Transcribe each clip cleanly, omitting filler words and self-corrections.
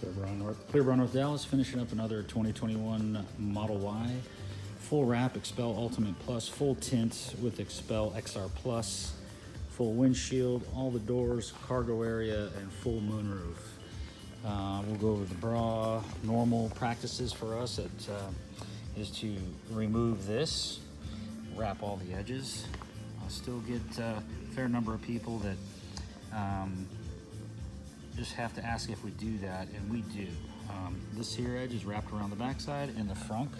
Clearbrow, North Dallas, finishing up another 2021 Model Y. Full wrap, XPEL Ultimate Plus, full tint with XPEL XRPlus, full windshield, all the doors, cargo area, and full moonroof. We'll go over the bra. Normal practices for us is to remove this, wrap all the edges. I'll still get a fair number of people that just have to ask if we do that, and we do. This here edge is wrapped around the backside, and the front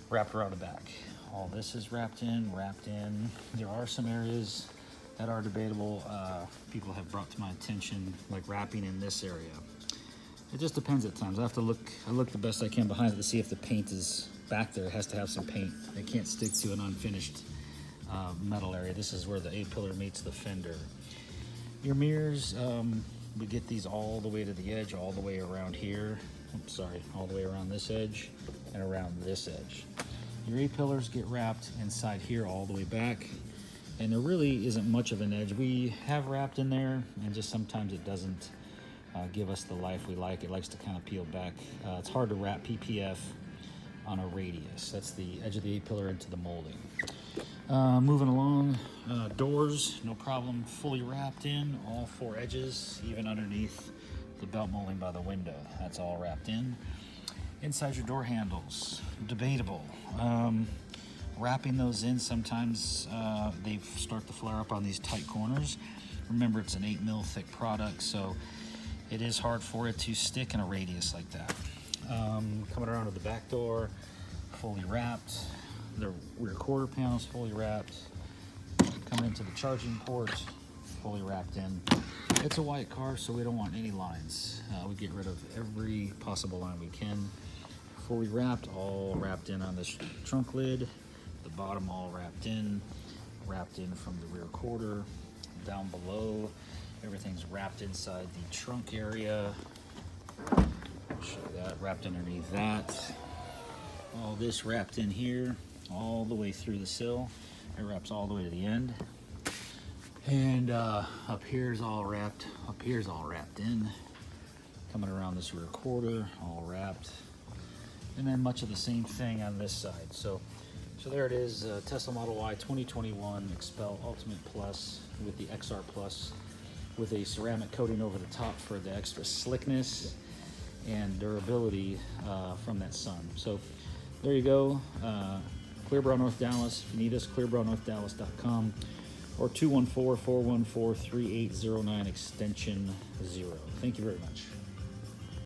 wrapped around the back. All this is wrapped in. There are some areas that are debatable. People have brought to my attention, like wrapping in this area. It just depends at times. I look the best I can behind it to see if the paint is back there. It has to have some paint. It can't stick to an unfinished metal area. This is where the A-pillar meets the fender. Your mirrors, we get these all the way to the edge, all the way around here. Oops, sorry, all the way around this edge and around this edge. Your A-pillars get wrapped inside here all the way back, and there really isn't much of an edge. We have wrapped in there, and just sometimes it doesn't give us the life we like. It likes to kind of peel back. It's hard to wrap PPF on a radius. That's the edge of the A-pillar into the molding. Moving along, doors, no problem, fully wrapped in, all four edges, even underneath the belt molding by the window. That's all wrapped in. Inside your door handles, debatable. Wrapping those in, sometimes they start to flare up on these tight corners. Remember, it's an 8 mil thick product, so it is hard for it to stick in a radius like that. Coming around to the back door, fully wrapped. The rear quarter panel is fully wrapped. Coming into the charging port, fully wrapped in. It's a white car, so we don't want any lines. We get rid of every possible line we can. Fully wrapped, all wrapped in on this trunk lid. The bottom all wrapped in from the rear quarter. Down below, everything's wrapped inside the trunk area. I'll show you that, wrapped underneath that. All this wrapped in here, all the way through the sill. It wraps all the way to the end. And up here's all wrapped. Up here's all wrapped in. Coming around this rear quarter, all wrapped. And then much of the same thing on this side. So there it is, Tesla Model Y 2021 XPEL Ultimate Plus with the XR Plus, with a ceramic coating over the top for the extra slickness and durability from that sun. So there you go. Clearbrow, North Dallas. If you need us, clearbrownorthdallas.com or 214-414-3809 extension 0. Thank you very much.